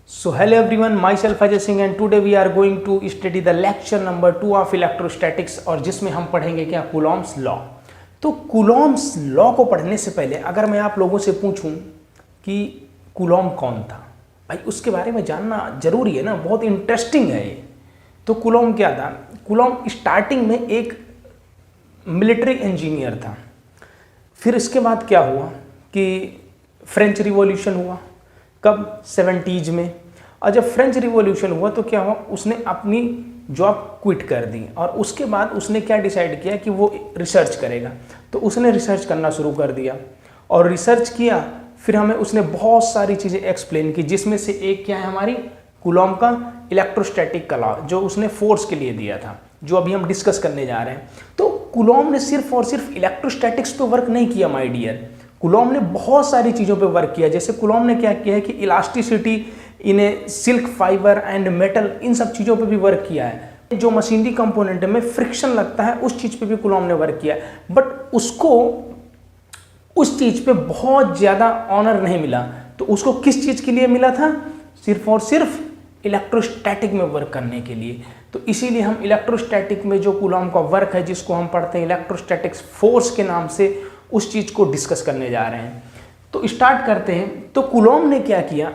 So hello everyone, myself Ajay Singh and today we are going to study the lecture number 2 of electrostatics और जिसमें हम पढ़ेंगे क्या Coulomb's law. तो Coulomb's law को पढ़ने से पहले अगर मैं आप लोगों से पूछूं कि कूलॉम कौन था, भाई उसके बारे में जानना जरूरी है ना, बहुत इंटरेस्टिंग है ये। तो कूलॉम क्या था? कूलॉम स्टार्टिंग में एक मिलिट्री इंजीनियर था। फिर इसके बाद क्या हुआ कि फ्रेंच रिवॉल्यूशन हुआ। कब? 70s में। और जब फ्रेंच रिवॉल्यूशन हुआ तो क्या हुआ, उसने अपनी जॉब क्विट कर दी और उसके बाद उसने क्या डिसाइड किया कि वो रिसर्च करेगा। तो उसने रिसर्च करना शुरू कर दिया और रिसर्च किया। फिर हमें उसने बहुत सारी चीज़ें एक्सप्लेन की, जिसमें से एक क्या है हमारी कूलॉम का इलेक्ट्रोस्टैटिक का लॉ, जो उसने फोर्स के लिए दिया था, जो अभी हम डिस्कस करने जा रहे हैं। तो कूलॉम ने सिर्फ और सिर्फ इलेक्ट्रोस्टैटिक्स पे वर्क नहीं किया माय डियर, कूलॉम ने बहुत सारी चीज़ों पे वर्क किया। जैसे कूलॉम ने क्या किया है कि elasticity in a silk fibre and metal, इन सब चीज़ों पे भी वर्क किया है। जो मशीनरी कंपोनेंट में फ्रिक्शन लगता है उस चीज़ पे भी कूलॉम ने वर्क किया है, बट उसको उस चीज़ पे बहुत ज़्यादा ऑनर नहीं मिला। तो उसको किस चीज़ के लिए मिला था? सिर्फ और सिर्फ इलेक्ट्रोस्टैटिक में वर्क करने के लिए। तो इसीलिए हम इलेक्ट्रोस्टैटिक में जो कूलॉम का वर्क है, जिसको हम पढ़ते हैं इलेक्ट्रोस्टैटिक्स फोर्स के नाम से, उस चीज़ को डिस्कस करने जा रहे हैं। तो स्टार्ट करते हैं। तो कूलॉम ने क्या किया,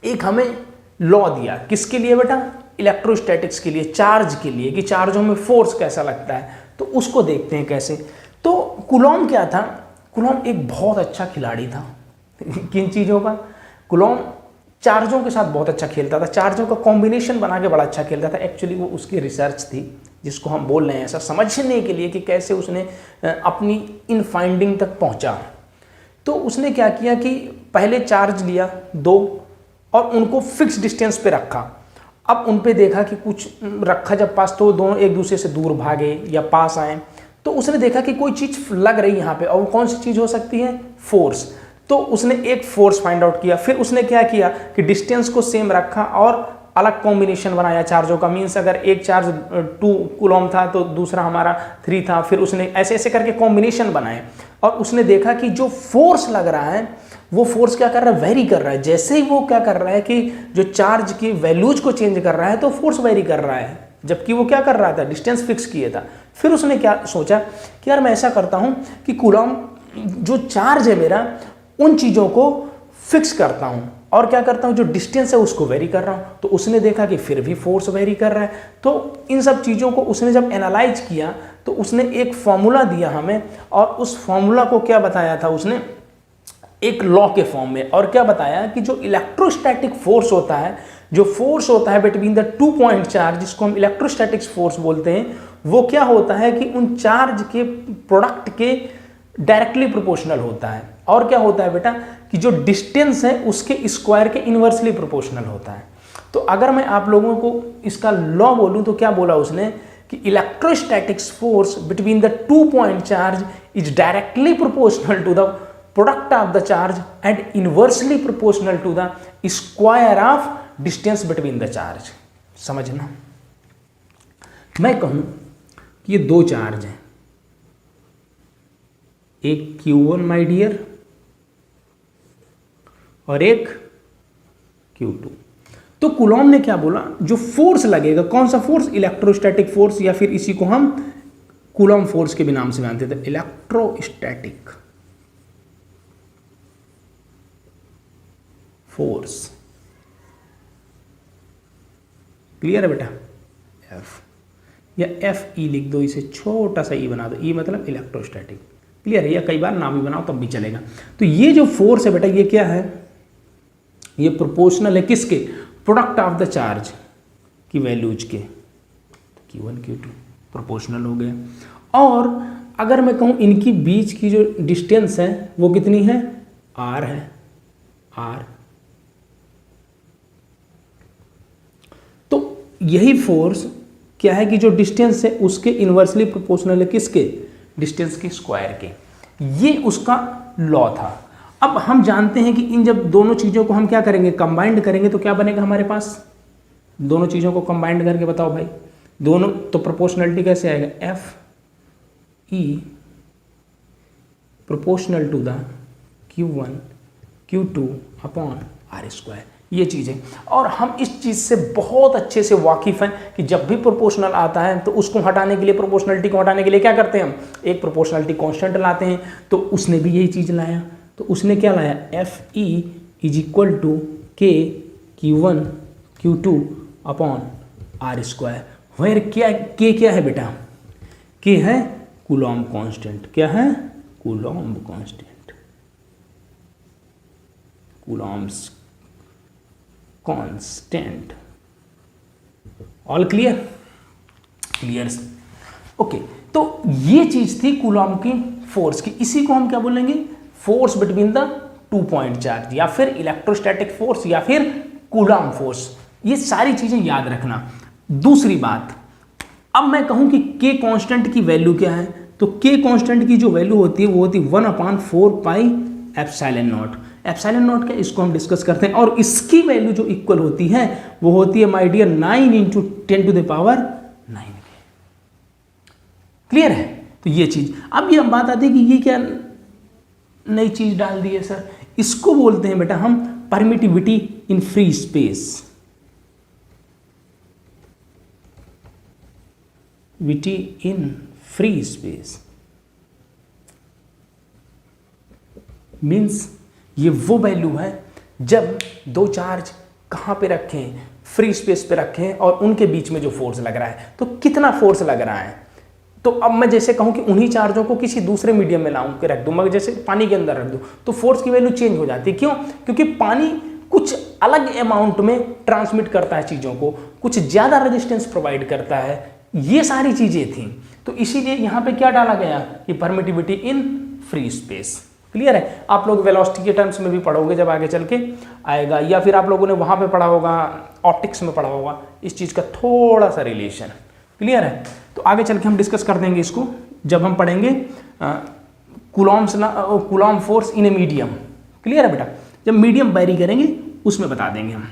एक हमें लॉ दिया। किसके लिए बेटा? इलेक्ट्रोस्टैटिक्स के लिए, चार्ज के लिए, कि चार्जों में फोर्स कैसा लगता है। तो उसको देखते हैं कैसे। तो कूलॉम क्या था? कूलॉम एक बहुत अच्छा खिलाड़ी था। किन चीज़ों का? कूलॉम चार्जों के साथ बहुत अच्छा खेलता था, चार्जों का कॉम्बिनेशन बना के बड़ा अच्छा खेलता था। एक्चुअली वो उसकी रिसर्च थी, जिसको हम बोल रहे हैं ऐसा समझने के लिए कि कैसे उसने अपनी इन फाइंडिंग तक पहुंचा। तो उसने क्या किया कि पहले चार्ज लिया 2 और उनको फिक्स डिस्टेंस पे रखा। अब उन पे देखा कि कुछ रखा जब पास, तो दोनों एक दूसरे से दूर भागे या पास आए। तो उसने देखा कि कोई चीज़ लग रही यहाँ पे, और वो कौन सी चीज़ हो सकती है? फोर्स। तो उसने एक फोर्स फाइंड आउट किया। फिर उसने क्या किया कि डिस्टेंस को सेम रखा और अलग कॉम्बिनेशन बनाया चार्जों का। मीन्स अगर एक चार्ज 2 कूलॉम था तो दूसरा हमारा 3 था। फिर उसने ऐसे ऐसे करके कॉम्बिनेशन बनाए और उसने देखा कि जो फोर्स लग रहा है वो फोर्स क्या कर रहा है? वेरी कर रहा है। जैसे ही वो क्या कर रहा है कि जो चार्ज की वैल्यूज को चेंज कर रहा है तो फोर्स वेरी कर रहा है, जबकि वो क्या कर रहा था? डिस्टेंस फिक्स किया था। फिर उसने क्या सोचा कि यार मैं ऐसा करता हूँ कि कूलॉम जो चार्ज है मेरा, उन चीज़ों को फिक्स करता हूँ और क्या करता हूँ, जो डिस्टेंस है उसको वेरी कर रहा हूँ। तो उसने देखा कि फिर भी फोर्स वेरी कर रहा है। तो इन सब चीज़ों को उसने जब एनालाइज किया तो उसने एक फॉर्मूला दिया हमें, और उस फॉर्मूला को क्या बताया था उसने? एक लॉ के फॉर्म में। और क्या बताया कि जो इलेक्ट्रोस्टैटिक फोर्स होता है, जो फोर्स होता है बिटवीन द 2 पॉइंट चार्ज, जिसको हम इलेक्ट्रोस्टैटिक्स फोर्स बोलते हैं, वो क्या होता है कि उन चार्ज के प्रोडक्ट के डायरेक्टली प्रोपोर्शनल होता है। और क्या होता है बेटा कि जो डिस्टेंस है उसके स्क्वायर के इन्वर्सली प्रोपोर्शनल होता है। तो अगर मैं आप लोगों को इसका लॉ बोलूं तो क्या बोला उसने कि electrostatics force between the 2 point charge is directly proportional to the product of the charge and inversely proportional to the square of distance between the charge. समझना, मैं कहूं कि ये 2 चार्ज हैं, एक Q1 माय डियर और एक Q2। तो कूलॉम ने क्या बोला, जो फोर्स लगेगा, कौन सा फोर्स? इलेक्ट्रोस्टैटिक फोर्स, या फिर इसी को हम कूलॉम फोर्स के भी नाम से जानते थे, इलेक्ट्रोस्टैटिक फोर्स। क्लियर है बेटा? F या FE लिख दो, इसे छोटा सा E बना दो, E मतलब इलेक्ट्रोस्टैटिक। क्लियर है? या कई बार नाम भी बनाओ तब भी चलेगा। तो ये जो फोर्स है बेटा, ये क्या है? ये प्रोपोर्शनल है किसके? प्रोडक्ट ऑफ द चार्ज की वैल्यूज के। Q1 Q2 प्रोपोर्शनल हो गया। और अगर मैं कहूँ इनकी बीच की जो डिस्टेंस है वो कितनी है? R है, R। तो यही फोर्स क्या है कि जो डिस्टेंस है उसके इन्वर्सली प्रोपोर्शनल है किसके? डिस्टेंस के स्क्वायर के। ये उसका लॉ था। अब हम जानते हैं कि इन जब दोनों चीज़ों को हम क्या करेंगे? कंबाइंड करेंगे तो क्या बनेगा हमारे पास? दोनों चीज़ों को कंबाइंड करके बताओ भाई, दोनों तो प्रोपोर्शनलिटी कैसे आएगा? FE proportional to the Q1 Q2 upon R square. ये चीज़ है। और हम इस चीज़ से बहुत अच्छे से वाकिफ़ हैं कि जब भी प्रोपोर्शनल आता है तो उसको हटाने के लिए, प्रोपोर्शनलिटी को हटाने के लिए क्या करते हैं हम, एक प्रोपोर्शनलिटी कांस्टेंट लाते हैं। तो उसने भी यही चीज़ लाया, तो उसने क्या लाया, F E is equal to K Q1 Q2 upon R square, where क्या है बेटा, के है कूलॉम्ब कांस्टेंट। क्या है, Coulomb constant, Coulomb's constant. All clear, clear, okay. तो ये चीज थी कूलॉम्ब की फोर्स की। इसी को हम क्या बोलेंगे, force between the 2 point charge, या फिर इलेक्ट्रोस्टैटिक फोर्स, या फिर कूलॉम्ब फोर्स। ये सारी चीजें याद रखना। दूसरी बात, अब मैं कहूं कि के कांस्टेंट की वैल्यू क्या है, तो के कांस्टेंट की जो वैल्यू होती है वो होती है 1/4 pi epsilon not. Epsilon not क्या, इसको हम डिस्कस करते हैं। और इसकी वैल्यू जो इक्वल होती है वो होती है माय डियर 9 × 10⁹ क्लियर है। तो ये चीज, अब ये बात आती है कि ये क्या नई चीज डाल दी है सर, इसको बोलते हैं बेटा हम permittivity in free space. Witty in free space means ये वो वैल्यू है जब दो चार्ज कहाँ पे रखे हैं, फ्री स्पेस पे रखे हैं, और उनके बीच में जो फोर्स लग रहा है, तो कितना फोर्स लग रहा है। तो अब मैं जैसे कहूँ कि उन्हीं चार्जों को किसी दूसरे मीडियम में लाऊं के रख दूं, मगर जैसे पानी के अंदर रख दूं, तो फोर्स की वैल्यू चेंज हो जाती है। क्यों, क्योंकि पानी कुछ अलग अमाउंट में ट्रांसमिट करता है चीज़ों को, कुछ ज़्यादा रेजिस्टेंस प्रोवाइड करता है, ये सारी चीज़ें थी। तो इसीलिए यहाँ पे क्या डाला गया कि permittivity in free space. Clear है। आप लोग वेलोसिटी के टर्म्स में भी पढ़ोगे जब आगे चल के आएगा, या फिर आप लोगों ने वहाँ पे पढ़ा होगा, ऑप्टिक्स में पढ़ा होगा इस चीज़ का थोड़ा सा रिलेशन। क्लियर है। तो आगे चल के हम डिस्कस कर देंगे इसको जब हम पढ़ेंगे coulomb force in a medium. Clear है बेटा, जब मीडियम वेरी करेंगे उसमें बता देंगे हम।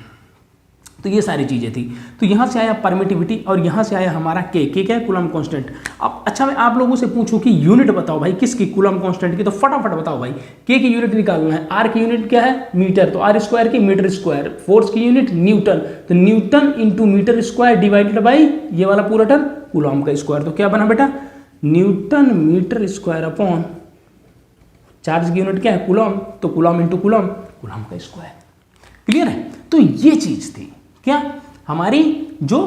तो ये सारी चीज़ें थी। तो यहाँ से आया परमिटिविटी और यहाँ से आया हमारा के क्या है, कूलॉम्ब कांस्टेंट। अब अच्छा मैं आप लोगों से पूछूं कि यूनिट बताओ भाई किसकी, कूलॉम्ब कांस्टेंट की, तो फटाफट बताओ भाई। के की यूनिट निकालना है, आर की यूनिट क्या है मीटर, तो आर स्क्वायर की मीटर स्क्वायर, फोर्स की यूनिट न्यूटन, तो newton into metre square divided by ये वाला पूरा टर्म कूलॉम्ब का स्क्वायर। तो क्या बना बेटा, newton metre square upon charge की यूनिट क्या है कूलॉम्ब, तो कूलॉम्ब इंटू कूलॉम्ब, कूलॉम्ब का स्क्वायर। क्लियर है। तो ये चीज थी क्या, हमारी जो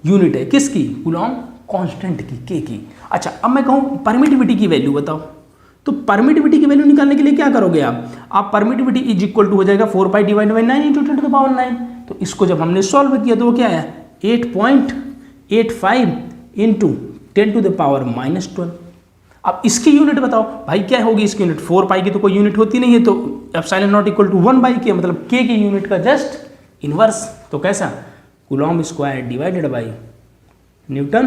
यूनिट है किसकी, कूलॉम्ब कांस्टेंट की, के की। अच्छा अब मैं कहूँ परमिटिविटी की वैल्यू बताओ, तो परमिटिविटी की वैल्यू निकालने के लिए क्या करोगे आप परमिटिविटी इज इक्वल टू हो जाएगा 4 पाई डिवाइड बाई 9 × 10⁹ तो इसको जब हमने सॉल्व किया तो वो क्या आया 8.85 × 10⁻⁻12। अब इसकी यूनिट बताओ भाई क्या होगी इसकी यूनिट, 4 पाई की तो कोई यूनिट होती नहीं है, तो epsilon not equal to 1/k, मतलब k की यूनिट का जस्ट इनवर्स। तो कैसा, coulomb square divided by newton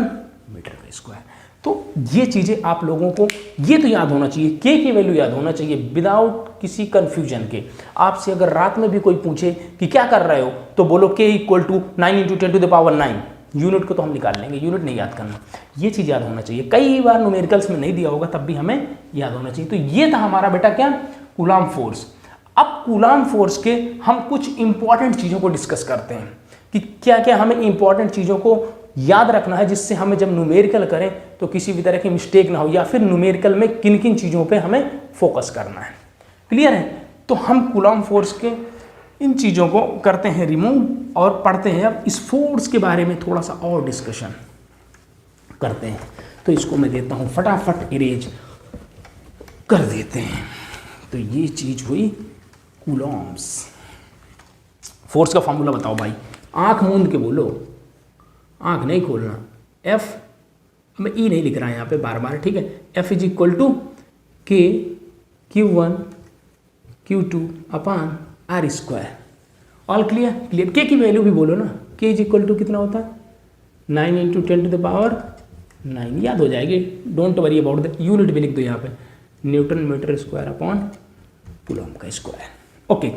metre का स्क्वायर। तो ये चीज़ें आप लोगों को ये तो याद होना चाहिए, के की वैल्यू याद होना चाहिए विदाउट किसी कंफ्यूजन के। आपसे अगर रात में भी कोई पूछे कि क्या कर रहे हो, तो बोलो के इक्वल टू 9 × 10⁹ यूनिट को तो हम निकाल लेंगे, यूनिट नहीं याद करना, ये चीज़ याद होना चाहिए। कई बार न्यूमेरिकल्स में नहीं दिया होगा तब भी हमें याद होना चाहिए। तो ये था हमारा बेटा क्या, कूलॉम्ब फोर्स। अब कूलॉम्ब फोर्स के हम कुछ इंपॉर्टेंट चीज़ों को डिस्कस करते हैं कि क्या क्या हमें इंपॉर्टेंट चीज़ों को याद रखना है, जिससे हमें जब न्यूमेरिकल करें तो किसी भी तरह की मिस्टेक ना हो, या फिर न्यूमेरिकल में किन किन चीज़ों पे हमें फोकस करना है। क्लियर है। तो हम कूलॉम्ब फोर्स के इन चीज़ों को करते हैं रिमूव और पढ़ते हैं अब इस फोर्स के बारे में थोड़ा सा और डिस्कशन करते हैं। तो इसको मैं देता हूँ फटाफट इरेज कर देते हैं। तो ये चीज़ हुई कूलॉम्ब्स फोर्स का फॉर्मूला बताओ भाई, आंख मूंद के बोलो, आंख नहीं खोलना। एफ, मैं ई नहीं लिख रहा यहाँ पे बार बार, ठीक है। F is equal to K Q1 Q2 upon R square. All clear, clear. K की वैल्यू भी बोलो ना, के इज इक्वल टू कितना होता है 9 × 10⁻⁹ याद हो जाएगी, don't worry about the unit भी लिख दो यहाँ पे, newton metre square upon coulomb का स्क्वायर। ओके,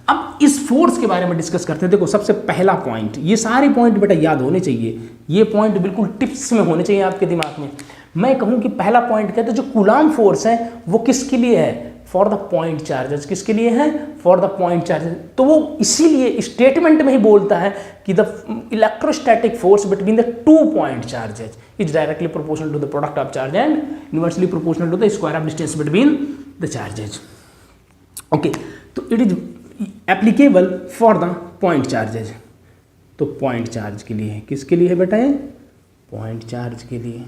अब इस फोर्स के बारे में डिस्कस करते हैं। देखो सबसे पहला पॉइंट, ये सारे पॉइंट बेटा याद होने चाहिए, ये पॉइंट बिल्कुल टिप्स में होने चाहिए आपके दिमाग में। मैं कहूँ कि पहला पॉइंट क्या है, तो जो कूलॉम्ब फोर्स है वो किसके लिए है, फॉर द पॉइंट चार्जेस, किसके लिए है? For the point charges. तो वो इसीलिए स्टेटमेंट में ही बोलता है कि the electrostatic force between the 2 point charges is directly proportional to the product of charge and inversely proportional to the square of distance between the charges. Okay, तो it is applicable for the point charges. तो point charge के लिए है, किसके लिए है बेटा ये? पॉइंट चार्ज के लिए।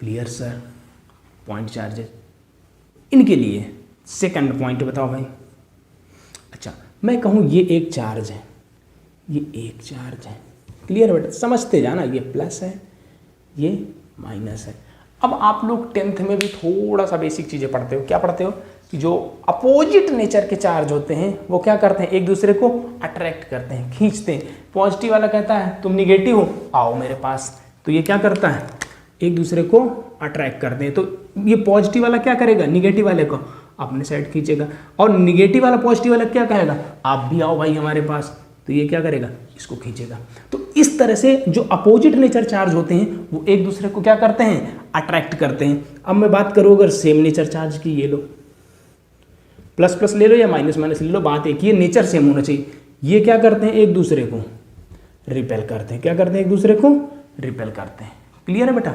Clear sir? पॉइंट चार्जेज इनके लिए। सेकंड पॉइंट बताओ भाई। अच्छा, मैं कहूँ ये एक चार्ज है, ये एक चार्ज है। क्लियर बेटा? समझते जाना, ये प्लस है, ये माइनस है। अब आप लोग 10th में भी थोड़ा सा बेसिक चीज़ें पढ़ते हो। क्या पढ़ते हो? कि जो अपोजिट नेचर के चार्ज होते हैं वो क्या करते हैं? एक दूसरे को अट्रैक्ट करते हैं, खींचते हैं। पॉजिटिव वाला कहता है तुम निगेटिव हो, आओ मेरे पास, तो ये क्या करता है? एक दूसरे को अट्रैक्ट करते हैं। तो ये पॉजिटिव वाला क्या करेगा? निगेटिव वाले को अपने साइड खींचेगा, और निगेटिव वाला पॉजिटिव वाला क्या कहेगा? आप भी आओ भाई हमारे पास, तो ये क्या करेगा? इसको खींचेगा। तो इस तरह से जो अपोजिट नेचर चार्ज होते हैं वो एक दूसरे को क्या करते हैं? अट्रैक्ट करते हैं। अब मैं बात करूँ अगर सेम नेचर चार्ज की, ये लो, प्लस प्लस ले लो या माइनस माइनस ले लो, बात एक ही है, नेचर सेम होना चाहिए। ये क्या करते हैं? एक दूसरे को रिपेल करते हैं। क्या करते हैं? एक दूसरे को रिपेल करते हैं। क्लियर है बेटा?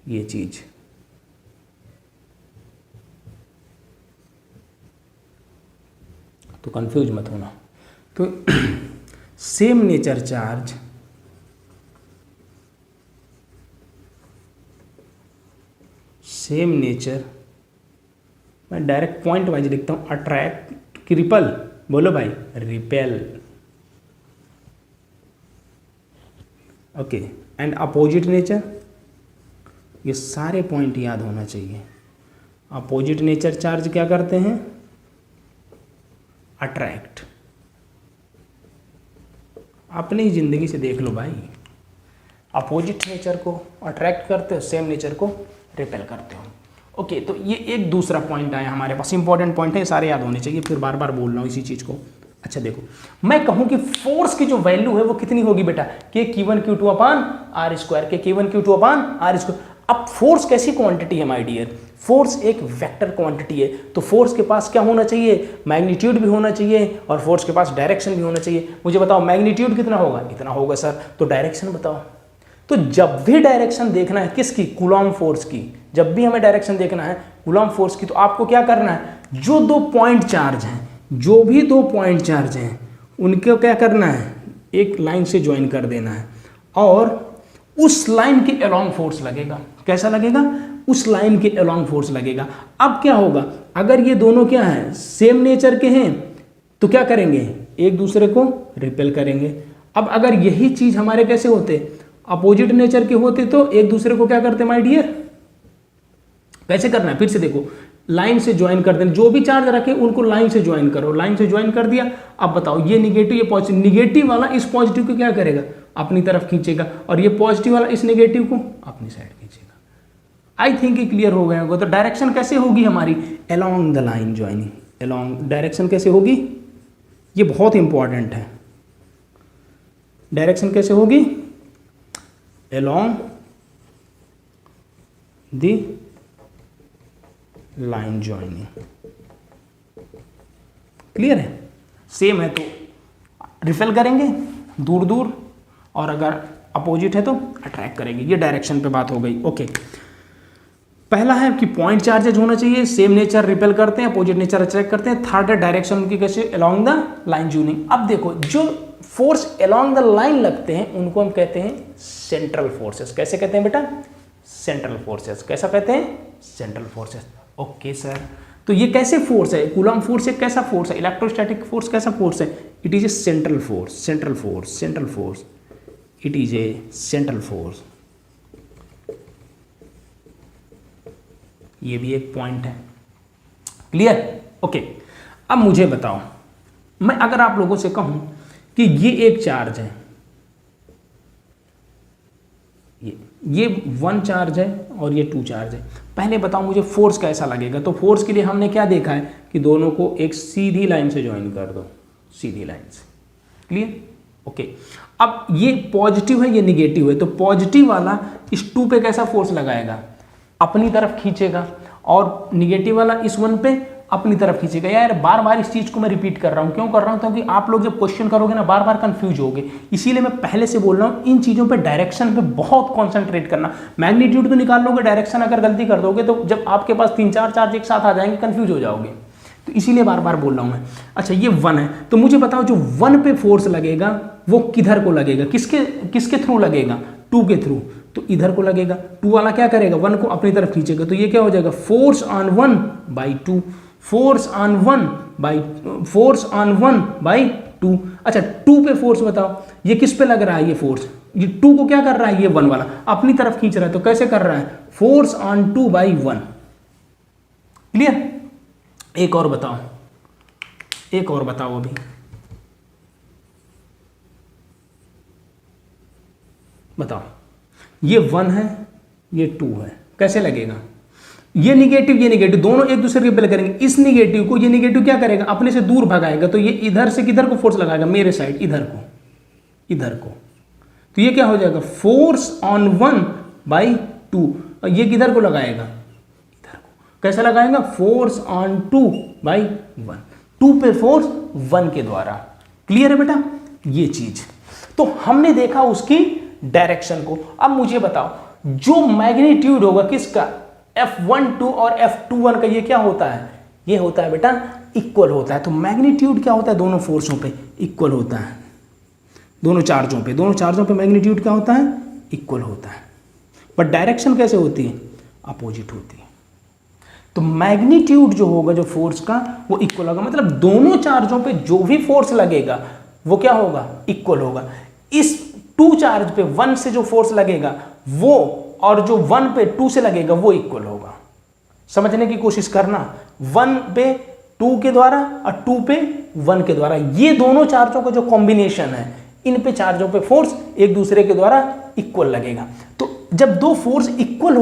ये चीज तो कंफ्यूज मत होना। तो same nature charge same nature, मैं डायरेक्ट पॉइंट वाइज लिखता हूं, अट्रैक्ट की रिपल, बोलो भाई, repel. Okay, and opposite nature, ये सारे पॉइंट याद होना चाहिए। अपोजिट नेचर चार्ज क्या करते हैं? अट्रैक्ट। अपनी ही जिंदगी से देख लो भाई, अपोजिट नेचर को अट्रैक्ट करते हो, सेम नेचर को रिपेल करते हो। ओके, तो ये एक दूसरा पॉइंट आया हमारे पास, इंपॉर्टेंट पॉइंट है, सारे याद होने चाहिए, फिर बार बार बोल रहा हूँ इसी चीज़ को। अच्छा देखो, मैं कहूँ कि फोर्स की जो वैल्यू है वो कितनी होगी बेटा? के Q1 Q2 upon R square, K Q1 Q2 upon R square. अब फोर्स कैसी क्वांटिटी है माय डियर? फोर्स एक वेक्टर क्वांटिटी है, तो फोर्स के पास क्या होना चाहिए? मैग्नीट्यूड भी होना चाहिए, और फोर्स के पास डायरेक्शन भी होना चाहिए। मुझे बताओ मैग्नीट्यूड कितना होगा? इतना होगा सर। तो डायरेक्शन बताओ। तो जब भी डायरेक्शन देखना है किसकी? कूलॉम फोर्स की। जब भी हमें डायरेक्शन देखना है कूलॉम फोर्स की, तो आपको क्या करना है? जो 2 पॉइंट चार्ज हैं, जो भी 2 पॉइंट चार्ज हैं, उनको क्या करना है? एक लाइन से ज्वाइन कर देना है, और उस लाइन के अलोंग फोर्स लगेगा। कैसा लगेगा? उस लाइन के अलोंग फोर्स लगेगा। अब क्या होगा? अगर ये दोनों क्या हैं? सेम नेचर के हैं, तो क्या करेंगे? एक दूसरे को रिपेल करेंगे। अब अगर यही चीज हमारे कैसे होते? अपोजिट नेचर के होते, तो एक दूसरे को क्या करते माय डियर? कैसे करना है? फिर से देखो, लाइन से ज्वाइन कर देना। जो भी चार्ज रखे उनको लाइन से ज्वाइन करो। लाइन से ज्वाइन कर दिया। अब बताओ, ये निगेटिव, ये पॉजिटिव। निगेटिव वाला इस पॉजिटिव को क्या करेगा? अपनी तरफ खींचेगा, और ये पॉजिटिव वाला इस नेगेटिव को अपनी साइड खींचेगा। आई थिंक ये क्लियर हो गया होगा। तो डायरेक्शन कैसे होगी हमारी? Along the line joining. Along direction कैसे होगी? ये बहुत इंपॉर्टेंट है। डायरेक्शन कैसे होगी? Along the line joining. Clear है? सेम है तो रिपेल करेंगे दूर दूर, और अगर अपोजिट है तो अट्रैक्ट करेंगे। ये डायरेक्शन पे बात हो गई। ओके, पहला है कि पॉइंट चार्जेज होना चाहिए, सेम नेचर रिपेल करते हैं, अपोजिट नेचर अट्रैक्ट करते हैं। थर्ड है डायरेक्शन उनकी कैसे? Along the line joining. अब देखो, जो फोर्स अलोंग द लाइन लगते हैं उनको हम कहते हैं सेंट्रल फोर्सेस। कैसे कहते हैं बेटा? Central forces. कैसा कहते हैं? Central forces. ओके सर, तो ये कैसे फोर्स है? कूलॉम फोर्स एक कैसा फोर्स है? इलेक्ट्रोस्टैटिक फोर्स कैसा फोर्स है? It is a central force. Central force, central force, it is a central force. ये भी एक पॉइंट है। क्लियर? ओके, अब मुझे बताओ, मैं अगर आप लोगों से कहूं कि ये एक चार्ज है, ये 1 चार्ज है और ये 2 चार्ज है, पहले बताओ मुझे फोर्स कैसा लगेगा? तो फोर्स के लिए हमने क्या देखा है कि दोनों को एक सीधी लाइन से ज्वाइन कर दो, सीधी लाइन से। क्लियर? ओके, अब ये पॉजिटिव है, ये निगेटिव है, तो पॉजिटिव वाला इस 2 पे कैसा फोर्स लगाएगा? अपनी तरफ खींचेगा, और निगेटिव वाला इस 1 पे अपनी तरफ खींचेगा। यार बार बार इस चीज को मैं रिपीट कर रहा हूं, क्यों कर रहा हूं? क्योंकि आप लोग जब क्वेश्चन करोगे ना बार बार कंफ्यूज होगे, इसीलिए मैं पहले से बोल रहा हूं इन चीजों पे, डायरेक्शन पे बहुत कॉन्सेंट्रेट करना। मैग्नीट्यूड तो निकाल लोगे, डायरेक्शन अगर गलती कर दोगे तो जब आपके पास 3-4 चार्ज एक साथ आ जाएंगे कंफ्यूज हो जाओगे, तो इसीलिए बार बार बोल रहा हूं मैं। अच्छा ये 1 है, तो मुझे बताओ जो 1 पे फोर्स लगेगा वो किधर को लगेगा, किसके थ्रू लगेगा? 2 के थ्रू, तो इधर को लगेगा। 2 वाला क्या करेगा? 1 को अपनी तरफ खींचेगा, तो ये क्या हो जाएगा? Force on 1 by 2, force on 1 by 2। अच्छा 2 पे फोर्स बताओ, ये किस पे लग रहा है? ये फोर्स, ये 2 को क्या कर रहा है? ये 1 वाला अपनी तरफ खींच रहा है, तो कैसे कर रहा है? Force on 2 by 1। क्लियर? एक और बताओ, एक और बताओ अभी बताओ। ये 1 है, ये 2 है, कैसे लगेगा? ये निगेटिव दोनों एक दूसरे के रिपेल करेंगे। इस निगेटिव को ये निगेटिव क्या करेगा? अपने से दूर भगाएगा, तो ये इधर से किधर को फोर्स लगाएगा? मेरे साइड, इधर को। तो ये क्या हो जाएगा? Force on 1 by 2। और ये किधर को लगाएगा? इधर को। कैसे लगाएगा? Force on 2 by 1। 2 पे फोर्स 1 के द्वारा। क्लियर है बेटा ये चीज? तो हमने देखा उसकी डायरेक्शन को। अब मुझे बताओ जो मैग्नीट्यूड होगा किसका? F12 और F21 का, ये क्या होता है? ये होता है बेटा इक्वल होता है। तो मैग्नीट्यूड क्या होता है? दोनों फोर्सों पे इक्वल होता है, दोनों चार्जों पे मैग्नीट्यूड क्या होता है? इक्वल होता है। बट डायरेक्शन कैसे होती है? अपोजिट होती है। तो मैग्नीट्यूड जो होगा जो फोर्स का वो इक्वल होगा, मतलब दोनों चार्जों पे जो भी फोर्स लगेगा वो क्या होगा? इक्वल होगा। इस 2 चार्ज पे 1 से जो फोर्स लगेगा वो, और जो 1 पे 2 से लगेगा वो इक्वल होगा। समझने की कोशिश करना, 1 पे 2 के द्वारा और 2 पे 1 के द्वारा, ये दोनों चार्जों का जो कॉम्बिनेशन है, इन पे चार्जों पे फोर्स एक दूसरे के द्वारा इक्वल लगेगा। तो जब दो फोर्स इक्वल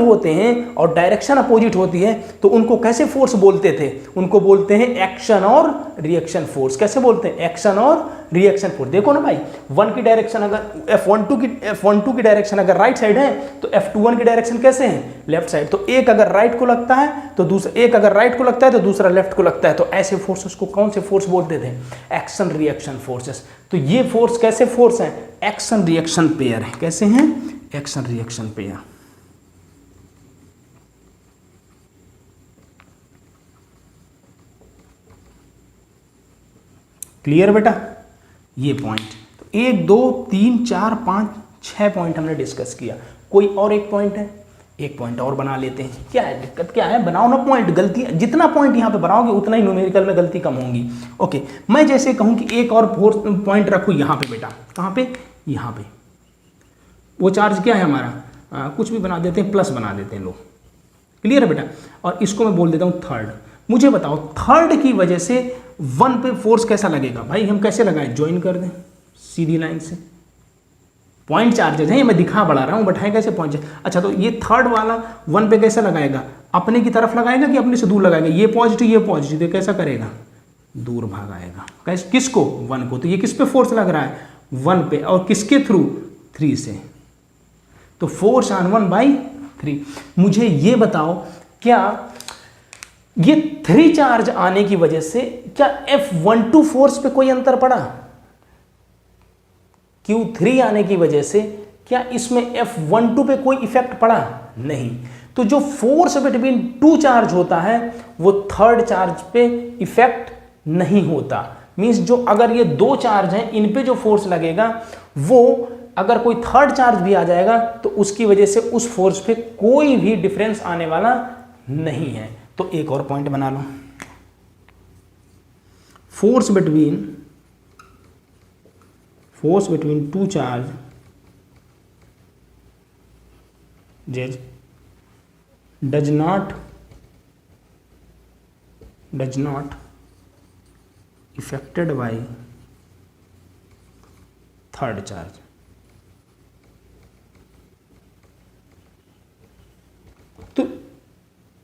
होते हैं और डायरेक्शन अपोजिट होती है, तो उनको कैसे फोर्स बोलते थे? उनको बोलते हैं एक्शन और रिएक्शन फोर्स। कैसे बोलते हैं? एक्शन और रिएक्शन फोर्स। देखो ना भाई, 1 की डायरेक्शन अगर F12 की डायरेक्शन अगर राइट साइड है, तो F21 की डायरेक्शन कैसे है? Left side. तो एक अगर राइट को लगता है तो दूसरा लेफ्ट को लगता है, तो ऐसे फोर्सेस को कौन से फोर्स बोलते थे? Action reaction forces. तो ये फोर्स कैसे फोर्स हैं? एक्शन रिएक्शन पेयर है। कैसे हैं? Action reaction pair. क्लियर बेटा ये पॉइंट? तो 1 2 3 4 5 6 पॉइंट हमने डिस्कस किया। कोई और एक पॉइंट है? एक पॉइंट और बना लेते हैं। क्या है दिक्कत? क्या है? बनाओ ना पॉइंट। गलती जितना पॉइंट यहाँ पे बनाओगे उतना ही न्यूमेरिकल में गलती कम होंगी। ओके, मैं जैसे कहूँ कि एक और फोर्स पॉइंट रखो यहाँ पे बेटा। कहाँ पे? यहाँ पे। वो चार्ज क्या है हमारा? कुछ भी बना देते हैं, प्लस बना देते हैं लोग। क्लियर है बेटा? और इसको मैं बोल देता हूँ थर्ड। मुझे बताओ थर्ड की वजह से 1 पे फोर्स कैसा लगेगा? भाई हम कैसे लगाएं? ज्वाइन कर दें सीधी लाइन से। पॉइंट चार्जेस हैं, ये मैं दिखा बढ़ा रहा हूँ, बट है कैसे पॉइंट। अच्छा तो ये थर्ड वाला 1 पे कैसे लगाएगा? अपने की तरफ लगाएगा कि अपने से दूर लगाएगा? ये पॉजिटिव तो कैसा करेगा? दूर भागाएगा। कैसे? किसको? 1 को। तो ये किस पे फोर्स लग रहा है? 1 पे। और किसके थ्रू? 3 से। तो फोर्स ऑन 1 बाई 3। मुझे ये बताओ क्या ये 3 चार्ज आने की वजह से क्या F12 फोर्स पे कोई अंतर पड़ा? Q3 आने की वजह से क्या इसमें F12 पे कोई इफेक्ट पड़ा? नहीं। तो जो फोर्स बिटवीन 2 चार्ज होता है वो थर्ड चार्ज पे इफेक्ट नहीं होता। मींस जो अगर ये 2 चार्ज हैं इन पे जो फोर्स लगेगा वो अगर कोई थर्ड चार्ज भी आ जाएगा तो उसकी वजह से उस फोर्स पे कोई भी डिफरेंस आने वाला नहीं है। तो एक और पॉइंट बना लो। Force between 2 charge does not affected by third charge। तो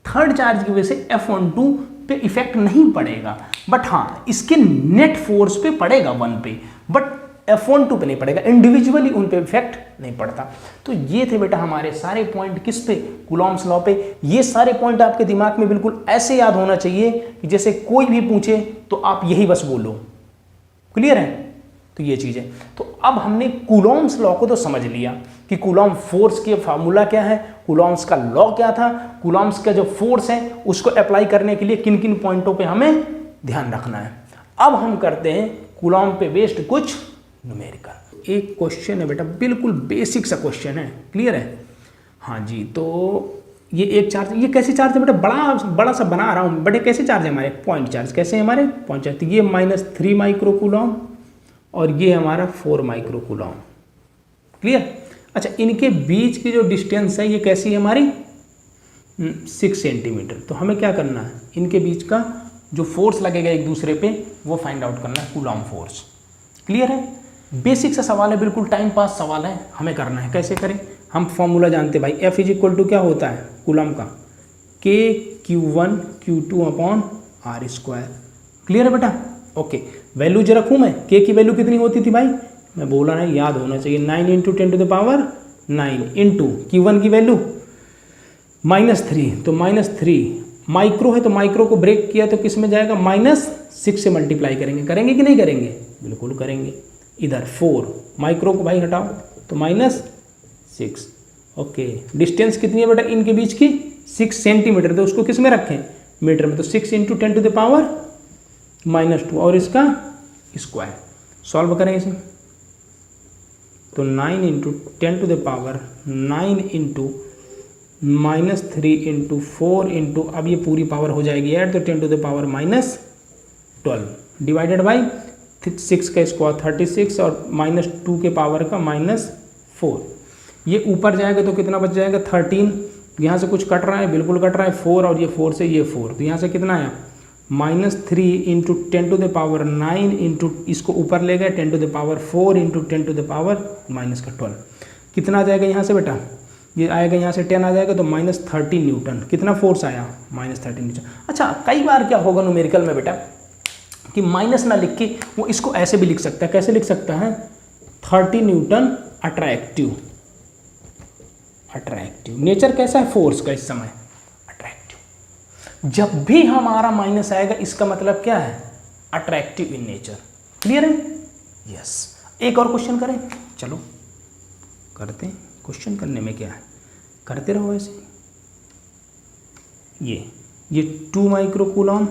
थर्ड चार्ज की वजह से F12 पे इफेक्ट नहीं पड़ेगा, बट हाँ इसके नेट फोर्स पे पड़ेगा 1 पे। बट F12 पे नहीं पड़ेगा, इंडिविजुअली उन पे इफेक्ट नहीं पड़ता। तो ये थे बेटा हमारे सारे पॉइंट किस पे, कूलॉम्स लॉ पे। ये सारे पॉइंट आपके दिमाग में बिल्कुल ऐसे याद होना चाहिए कि जैसे कोई भी पूछे तो आप यही बस बोलो। क्लियर है? तो ये चीज़ है। तो अब हमने कूलॉम्स लॉ को तो समझ लिया कि कूलॉम फोर्स के फार्मूला क्या है, कूलॉम्स का लॉ क्या था, कूलॉम्स का जो फोर्स है उसको अप्लाई करने के लिए किन किन पॉइंटों पे हमें ध्यान रखना है। अब हम करते हैं कूलॉम पे बेस्ड कुछ न्यूमेरिकल। एक क्वेश्चन है बेटा, बिल्कुल बेसिक सा क्वेश्चन है। क्लियर है? हाँ जी। तो ये एक चार्ज, ये कैसे चार्ज है बेटा, बड़ा सा बना रहा हूँ। बड़े कैसे चार्ज है हमारे, पॉइंट चार्ज। कैसे है हमारे पॉइंट चार्ज? तो ये -3 माइक्रो कूलॉम और ये हमारा 4 माइक्रो कूलॉम। क्लियर? अच्छा, इनके बीच की जो डिस्टेंस है ये कैसी है हमारी, 6 सेंटीमीटर। तो हमें क्या करना है, इनके बीच का जो फोर्स लगेगा एक दूसरे पे वो फाइंड आउट करना है, कूलॉम फोर्स। क्लियर है? बेसिक सा सवाल है, बिल्कुल टाइम पास सवाल है, हमें करना है। कैसे करें, हम फॉर्मूला जानते हैं भाई, F = क्या होता है कूलॉम का, KQ1 Q2 upon R²। Clear है बेटा? ओके, वैल्यू जो रखूँ मैं, K की वैल्यू कितनी होती थी भाई, मैं बोला ना, याद होना चाहिए, 9 × 10⁻9 इंटू Q1 की वैल्यू -3, तो -3 माइक्रो है तो माइक्रो को ब्रेक किया तो किस में जाएगा, -6 से मल्टीप्लाई करेंगे। करेंगे कि नहीं करेंगे? बिल्कुल करेंगे। इधर 4 माइक्रो को भाई हटाओ तो -6। ओके, डिस्टेंस कितनी है बेटा इनके बीच की, 6 सेंटीमीटर। तो उसको किस में रखें, मीटर में। तो 6 × 10⁻² और इसका स्क्वायर। सॉल्व करें इसे तो 9 × 10⁻9 इंटू -3 इंटू 4 इंटू, अब ये पूरी पावर हो जाएगी ऐड, तो 10⁻12 डिवाइडेड बाई 6 का स्क्वायर 36 और -2 के पावर का -4। ये ऊपर जाएगा तो कितना बच जाएगा, 13। यहाँ से कुछ कट रहा है, बिल्कुल कट रहा है 4, और ये 4 से ये 4, तो यहाँ से कितना आया, -3 × 10⁻9 इंटू, इसको ऊपर ले गए 10⁴ इंटू 10⁻12 कितना आ जाएगा यहाँ से बेटा, ये आएगा यहाँ से 10 आ जाएगा तो -13 न्यूटन। कितना फोर्स आया, -13 न्यूटन। अच्छा, कई बार क्या होगा न्यूमेरिकल में बेटा कि माइनस ना लिख के वो इसको ऐसे भी लिख सकता है। कैसे लिख सकता है, 30 न्यूटन अट्रैक्टिव। नेचर कैसा है फोर्स का इस समय, अट्रैक्टिव। जब भी हमारा माइनस आएगा इसका मतलब क्या है, अट्रैक्टिव इन नेचर। क्लियर है? यस। एक और क्वेश्चन करें, चलो करते हैं। क्वेश्चन करने में क्या है, करते रहो ऐसे। ये 2 माइक्रो कूलॉम,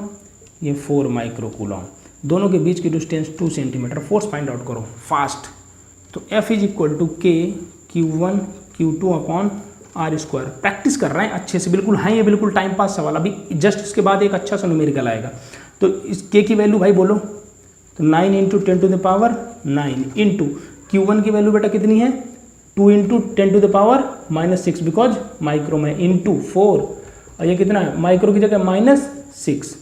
ये 4 माइक्रो कूलॉम, दोनों के बीच की distance 2 centimetre. Force find out करो फास्ट। तो F = K Q1 Q2 upon R²। Practice कर रहे हैं अच्छे से, बिल्कुल हाँ, ये बिल्कुल टाइम पास सवाल। अभी जस्ट इसके बाद एक अच्छा सा न्यूमेरिकल आएगा। तो इस K की वैल्यू भाई बोलो, तो 9 × 10⁻9 इंटू Q1 की वैल्यू बेटा कितनी है, 2 × 10⁻6 बिकॉज माइक्रो में, इंटू 4, और ये कितना है, माइक्रो की जगह -6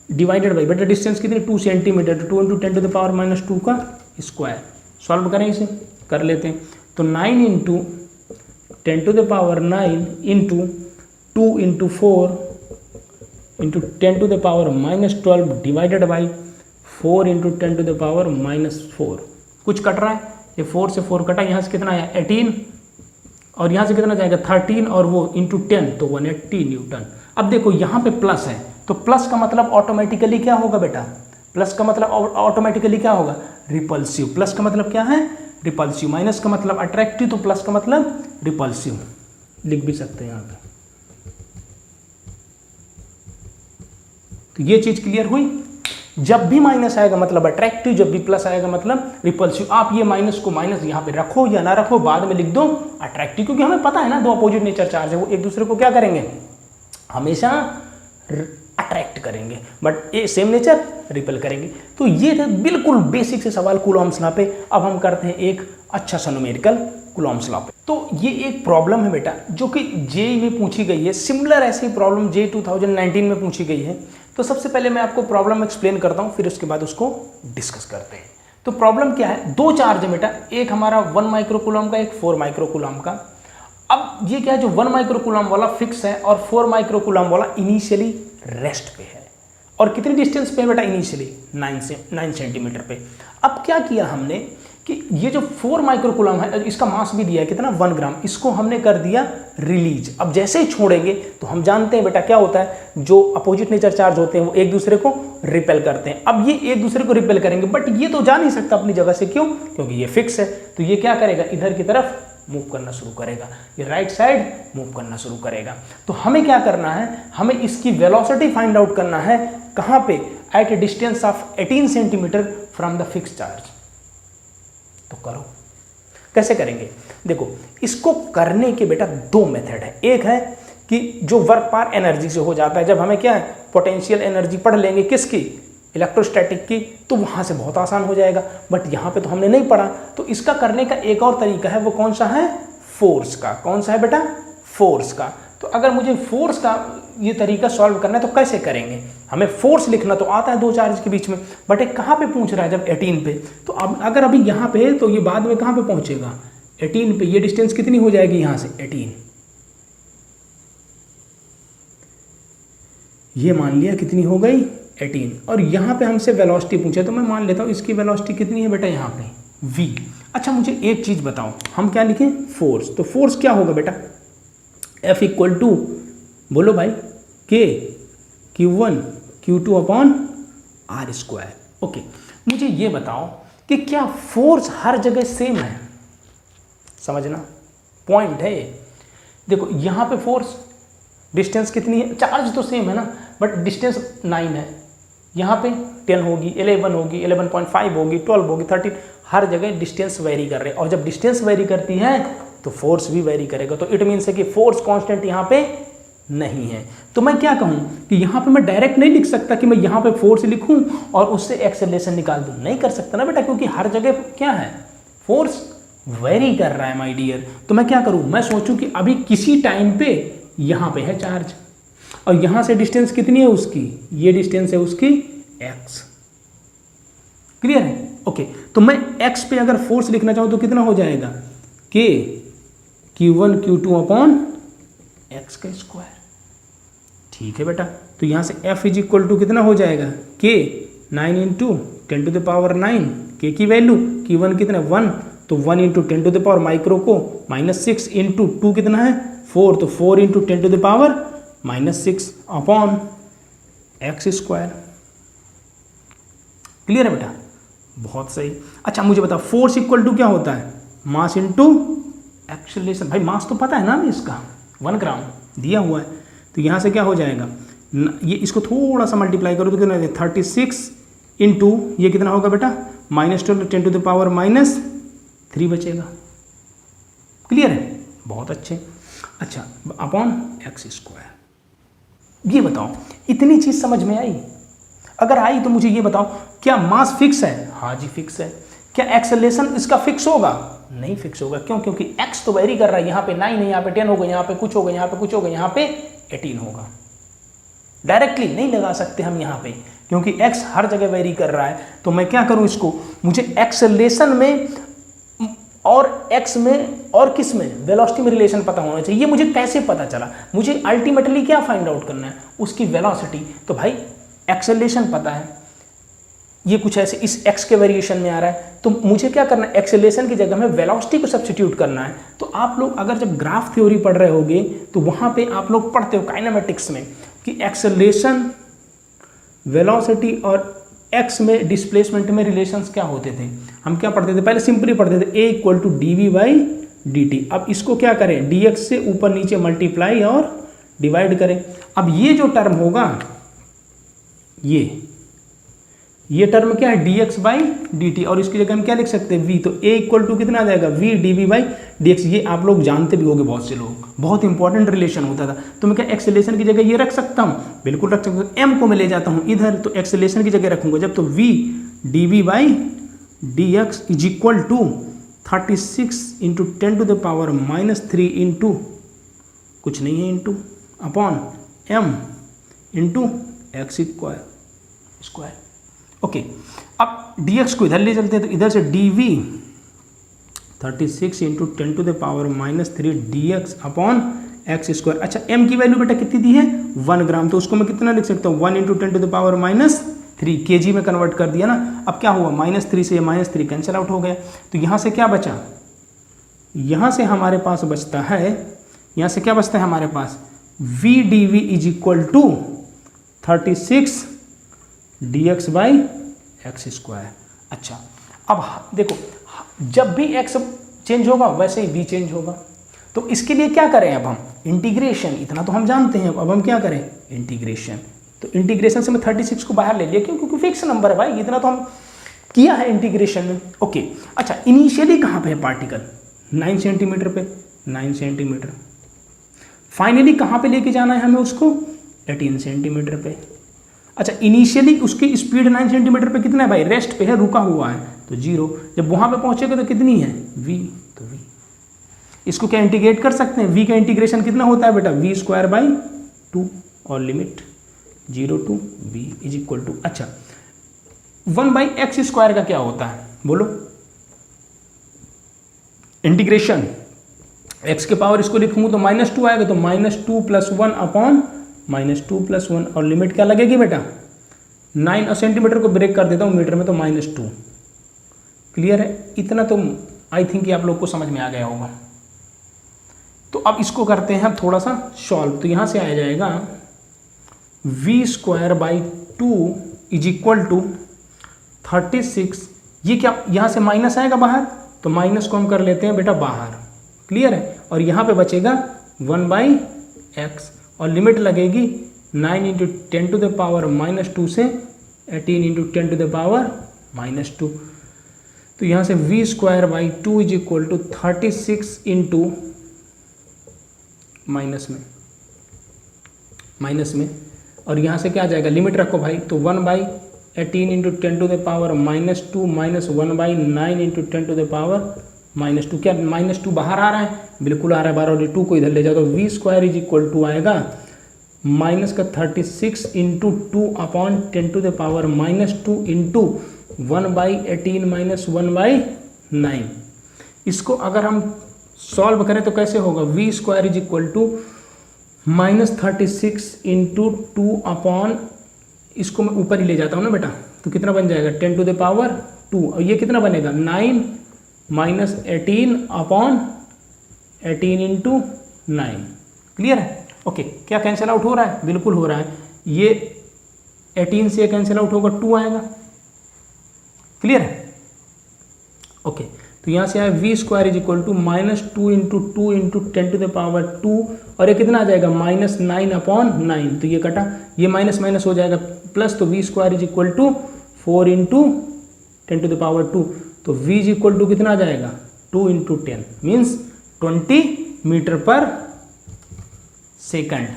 डिवाइडेड बाई, बेटा डिस्टेंस कितनी, 2 सेंटीमीटर, तो 2 × 10⁻2 का स्क्वायर। सॉल्व करें इसे, कर लेते हैं। तो 9 × 10⁻9 इंटू 2 × 4 इंटू 10⁻12 डिवाइडेड बाई 4 × 10⁻4। कुछ कट रहा है, ये 4 से 4 कटा, यहाँ से कितना आया 18, और यहाँ से कितना जाएगा 13, और वो इंटू 10 तो 180 न्यूटन। अब देखो यहाँ पे प्लस है, तो प्लस का मतलब ऑटोमेटिकली क्या होगा बेटा, प्लस का मतलब ऑटोमेटिकली क्या होगा, रिपल्सिव। प्लस का मतलब क्या है, रिपल्सिव। माइनस का मतलब अट्रैक्टिव, तो प्लस का मतलब रिपल्सिव। लिख भी सकते हैं यहाँ पे। तो ये चीज क्लियर हुई। जब भी माइनस आएगा मतलब अट्रैक्टिव, जब भी प्लस आएगा मतलब रिपल्सिव। आप ये माइनस को माइनस यहाँ पे रखो या ना रखो, बाद में लिख दो अट्रैक्टिव, क्योंकि हमें पता है ना दो अपोजिट नेचर चार्ज है, वो एक दूसरे को क्या करेंगे, हमेशा अट्रैक्ट करेंगे, बट ये सेम नेचर रिपेल करेंगे। तो ये थे बिल्कुल बेसिक से सवाल कूलॉम्स लॉ पे। अब हम करते हैं एक अच्छा सा न्यूमेरिकल कूलॉम्स लॉ पे। तो ये एक प्रॉब्लम है बेटा जो कि जेईई में पूछी गई है। सिमिलर ऐसी प्रॉब्लम जेईई 2019 में पूछी गई है। तो सबसे पहले मैं आपको प्रॉब्लम एक्सप्लेन करता हूँ, फिर उसके बाद उसको डिस्कस करते हैं। तो प्रॉब्लम क्या है, दो चार्ज है बेटा, एक हमारा 1 माइक्रो कूलॉम का, एक 4 माइक्रो कूलॉम का। अब ये क्या है, जो 1 माइक्रो कूलॉम वाला फिक्स है और 4 माइक्रो कूलॉम वाला इनिशियली रेस्ट पे है। और कितनी डिस्टेंस पे है बेटा, इनिशियली 9 सेंटीमीटर पे। अब क्या किया हमने कि ये जो 4 माइक्रोकूलम है, इसका मास भी दिया है कितना 1 ग्राम, इसको हमने कर दिया रिलीज। अब जैसे ही छोड़ेंगे तो हम जानते हैं बेटा क्या होता है, जो अपोजिट नेचर चार्ज होते हैं वो एक दूसरे को रिपेल करते हैं। अब ये एक दूसरे को रिपेल करेंगे, बट ये तो जा नहीं सकता अपनी जगह से, क्यों? क्योंकि ये फिक्स है। तो ये क्या करेगा, इधर की तरफ मूव करना शुरू करेगा, ये राइट साइड मूव करना शुरू करेगा। तो हमें क्या करना है, हमें इसकी वेलोसिटी फाइंड आउट करना है, कहाँ पे, at a distance of 18 centimetre from the fix charge. तो करो, कैसे करेंगे? देखो, इसको करने के बेटा 2 मेथड है। एक है कि जो वर्क पार एनर्जी से हो जाता है, जब हमें क्या है पोटेंशियल एनर्जी पढ़ लेंगे किसकी, इलेक्ट्रोस्टैटिक की, तो वहां से बहुत आसान हो जाएगा। बट यहाँ पे तो हमने नहीं पढ़ा, तो इसका करने का एक और तरीका है, वो कौन सा है, फोर्स का। कौन सा है बेटा, फोर्स का। तो अगर मुझे फोर्स का ये तरीका सॉल्व करना है तो कैसे करेंगे, हमें फोर्स लिखना तो आता है 2 चार्ज के बीच में, बट एक कहाँ पे पूछ रहा है, जब 18 पे, तो अब अगर अभी यहाँ पे है तो ये बाद में कहाँ पे पहुंचेगा, 18 पे। ये डिस्टेंस कितनी हो जाएगी यहाँ से 18, ये मान लिया कितनी हो गई 18, और यहाँ पे हमसे वेलोसिटी पूछे तो मैं मान लेता हूँ इसकी वेलोसिटी कितनी है बेटा यहाँ पे v। अच्छा मुझे एक चीज बताओ, हम क्या लिखें, फोर्स। तो फोर्स क्या होगा बेटा, F इक्वल टू, बोलो भाई, K Q1 Q2 upon R square. Okay, मुझे ये बताओ कि क्या फोर्स हर जगह सेम है, समझना पॉइंट है ये। देखो यहाँ पे फोर्स डिस्टेंस कितनी है, चार्ज तो सेम है ना, बट डिस्टेंस 9 है, यहाँ पे 10 होगी, 11 होगी, 11.5 होगी, 12 होगी, 13, हर जगह डिस्टेंस वेरी कर रहे हैं। और जब डिस्टेंस वेरी करती है तो फोर्स भी वेरी करेगा। तो इट मीन्स है कि फोर्स कांस्टेंट यहाँ पे नहीं है। तो मैं क्या कहूँ कि यहाँ पे मैं डायरेक्ट नहीं लिख सकता कि मैं यहाँ पे फोर्स लिखूँ और उससे एक्सेलरेशन निकाल दूँ, नहीं कर सकता ना बेटा, क्योंकि हर जगह क्या है, फोर्स वेरी कर रहा है माय डियर। तो मैं क्या करूँ, मैं सोचूं कि अभी किसी टाइम पे यहाँ पे है चार्ज, और यहाँ से डिस्टेंस कितनी है उसकी, ये डिस्टेंस है उसकी x। क्लियर है? ओके, तो मैं x पे अगर फोर्स लिखना चाहूँ तो कितना हो जाएगा, K Q1 Q2 upon x का स्क्वायर। ठीक है बेटा, तो यहाँ से F इज इक्वल टू कितना हो जाएगा, K 9 into 10 to the power 9, K की वैल्यू, Q1 कितना 1, तो 1 into 10 to the power micro को -6 इंटू 2 कितना है 4, तो 4 into 10 to the power -6 upon x square. Clear है बेटा? बहुत सही। अच्छा मुझे बता, फोर्स इक्वल टू क्या होता है, मास इंटू एक्सेलरेशन। भाई मास तो पता है ना इसका, 1 ग्राम दिया हुआ है। तो यहाँ से क्या हो जाएगा, ये इसको थोड़ा सा मल्टीप्लाई करो तो कितना, 36 इंटू ये कितना होगा बेटा, -12 10 टू द पावर -3 बचेगा। क्लियर है? बहुत अच्छे। अच्छा अपॉन x स्क्वायर। ये बताओ इतनी चीज समझ में आई? अगर आई तो मुझे ये बताओ, क्या मास फिक्स है? हाँ जी फिक्स है। क्या एक्सेलरेशन इसका फिक्स होगा? नहीं फिक्स होगा। क्यों? क्योंकि x तो वेरी कर रहा है, यहाँ पे 9 है, यहाँ पे 10 होगा, यहाँ पे कुछ होगा, यहाँ पे कुछ होगा, यहाँ पे 18 होगा। डायरेक्टली नहीं लगा सकते हम यहाँ पे, क्योंकि x हर जगह वेरी कर रहा है। तो मैं क्या करूँ इसको, मुझे एक्सेलरेशन में और x में और किस में, वेलोसिटी में रिलेशन पता होना चाहिए। ये मुझे कैसे पता चला, मुझे अल्टीमेटली क्या फाइंड आउट करना है, उसकी वेलोसिटी। तो भाई एक्सेलरेशन पता है, ये कुछ ऐसे इस x के वेरिएशन में आ रहा है, तो मुझे क्या करना है, एक्सेलरेशन की जगह में वेलोसिटी को सब्स्टिट्यूट करना है। तो आप लोग अगर जब ग्राफ थ्योरी पढ़ रहे होगे तो वहाँ पे आप लोग पढ़ते हो काइनेमेटिक्स में कि एक्सेलरेशन, वेलोसिटी और x में डिस्प्लेसमेंट में रिलेशंस क्या होते थे। हम क्या पढ़ते थे, पहले सिंपली पढ़ते थे a इक्वल टू dv/dt। अब इसको क्या करें, dx से ऊपर नीचे मल्टीप्लाई और डिवाइड करें। अब ये जो टर्म होगा, ये टर्म क्या है, dx/dt, और इसकी जगह हम क्या लिख सकते हैं, v। तो a इक्वल टू कितना आ जाएगा, v dv/dx। ये आप लोग जानते भी होंगे, बहुत से लोग, बहुत इंपॉर्टेंट रिलेशन होता था। तो मैं क्या एक्सेलरेशन की जगह ये रख सकता हूँ, बिल्कुल रख सकता हूँ। m को मैं ले जाता हूँ इधर, तो एक्सेलरेशन की जगह रखूंगा जब, तो v dv/dx is equal to 36 into 10 to the power -3 into कुछ नहीं है into upon m into x square. Okay, अब dx को इधर ले चलते हैं, तो इधर से dv 36 into 10 to the power -3 dx upon x square. अच्छा m की वैल्यू बेटा कितनी दी है, 1 ग्राम, तो उसको मैं कितना लिख सकता हूँ, 1 into 10 to the power 3 kg में कन्वर्ट कर दिया ना। अब क्या हुआ, -3 से -3 कैंसिल आउट हो गया। तो यहाँ से क्या बचा, यहाँ से हमारे पास बचता है, यहाँ से क्या बचता है हमारे पास, v dv is equal to 36 dx by x square. अच्छा अब देखो, जब भी x चेंज होगा वैसे ही v चेंज होगा। तो इसके लिए क्या करें, अब हम इंटीग्रेशन, इतना तो हम जानते हैं, अब हम क्या करें, इंटीग्रेशन। तो इंटीग्रेशन से मैं 36 को बाहर ले लिया, क्यों, क्योंकि फिक्स नंबर है भाई, इतना तो हम किया है इंटीग्रेशन में। ओके अच्छा, इनिशियली कहाँ पे है पार्टिकल, 9 सेंटीमीटर पे, 9 सेंटीमीटर। फाइनली कहाँ पे लेके जाना है हमें उसको, 18 सेंटीमीटर पे। अच्छा इनिशियली उसकी स्पीड 9 सेंटीमीटर पे कितना है भाई, रेस्ट पे है, रुका हुआ है, तो 0। जब वहाँ पे पहुँचेगा तो कितनी है, v, तो v। इसको क्या इंटीग्रेट कर सकते हैं, v का इंटीग्रेशन कितना होता है बेटा, v स्क्वायर बाई 2 और limit 0 to v is equal to, अच्छा 1 बाई एक्स स्क्वायर का क्या होता है बोलो, इंटीग्रेशन x के पावर इसको लिखूंगा तो -2 आएगा, तो -2 + 1 अपॉन -2 + 1 और लिमिट क्या लगेगी बेटा, 9 और सेंटीमीटर को ब्रेक कर देता हूँ मीटर में, तो -2। क्लियर है, इतना तो आई थिंक आप लोग को समझ में आ गया होगा। तो अब इसको करते हैं हम थोड़ा सा सॉल्व। तो यहाँ से आ जाएगा v square by 2 is equal to 36, ये क्या यहाँ से माइनस आएगा बाहर, तो माइनस को हम कर लेते हैं बेटा बाहर। क्लियर है, और यहाँ पे बचेगा 1 बाई एक्स और लिमिट लगेगी 9 × 10⁻² से 18 × 10⁻²। तो यहाँ से v square by 2 is equal to 36 into minus में और यहाँ से क्या आ जाएगा, लिमिट रखो भाई, तो 1 बाई 18 × 10⁻² माइनस 1 बाई 9 × 10⁻²। क्या -2 बाहर आ रहा है, बिल्कुल आ रहा है बाहर, और 2 को इधर ले जाओ, तो v square is equal to आएगा -36 into 2 upon 10⁻² into 1 by 18 minus 1 by 9। इसको अगर हम सॉल्व करें तो कैसे होगा, v square is equal to -36 into 2 upon, इसको मैं ऊपर ही ले जाता हूँ ना बेटा, तो कितना बन जाएगा 10⁻², और ये कितना बनेगा 9 माइनस 18 अपॉन 18 इंटू 9। क्लियर है, ओके। क्या कैंसिल आउट हो रहा है, बिल्कुल हो रहा है, ये 18 से कैंसिल आउट होगा, 2 आएगा। क्लियर है, ओके। तो यहाँ से आया v square is equal to -2 into 2 into 10⁻², और ये कितना आ जाएगा -9 अपॉन 9, तो ये कटा, ये माइनस माइनस हो जाएगा प्लस, तो v square is equal to 4 into 10⁻², तो v इज इक्वल टू कितना आ जाएगा 2 इंटू 10 मीन्स 20 मीटर पर सेकंड।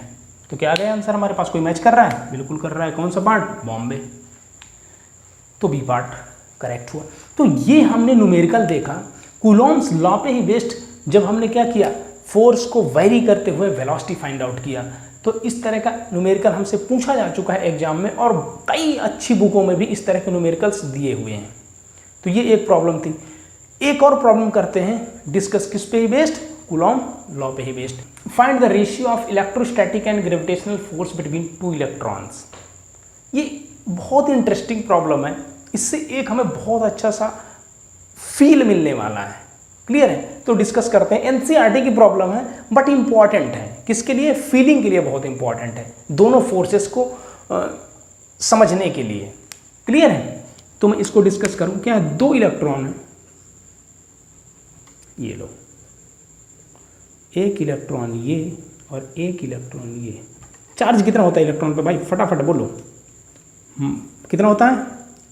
तो क्या आ गया आंसर हमारे पास, कोई मैच कर रहा है, बिल्कुल कर रहा है। कौन सा पार्ट, बॉम्बे, तो बी पार्ट करेक्ट हुआ। तो ये हमने न्यूमेरिकल देखा, कूलॉम्स लॉ पे ही बेस्ड, जब हमने क्या किया, फोर्स को वेरी करते हुए वेलोसिटी फाइंड आउट किया। तो इस तरह का न्यूमेरिकल हमसे पूछा जा चुका है एग्जाम में, और कई अच्छी बुकों में भी इस तरह के न्यूमेरिकल्स दिए हुए हैं। तो ये एक प्रॉब्लम थी। एक और प्रॉब्लम करते हैं डिस्कस, किस पे ही बेस्ड, कूलॉम लॉ पे ही based. Find the ratio of electrostatic and gravitational force between 2 electrons. ये बहुत इंटरेस्टिंग प्रॉब्लम है, इससे एक हमें बहुत अच्छा सा फील मिलने वाला है। क्लियर है, तो डिस्कस करते हैं। एनसीईआरटी की प्रॉब्लम है बट इंपॉर्टेंट है, किसके लिए, फीलिंग के लिए बहुत इंपॉर्टेंट है, दोनों फोर्सेस को समझने के लिए। क्लियर है, तो मैं इसको डिस्कस करूं। क्या 2 इलेक्ट्रॉन है, ये लो, एक इलेक्ट्रॉन ये और एक इलेक्ट्रॉन ये। चार्ज कितना होता है इलेक्ट्रॉन पे भाई, फटाफट बोलो, कितना होता है,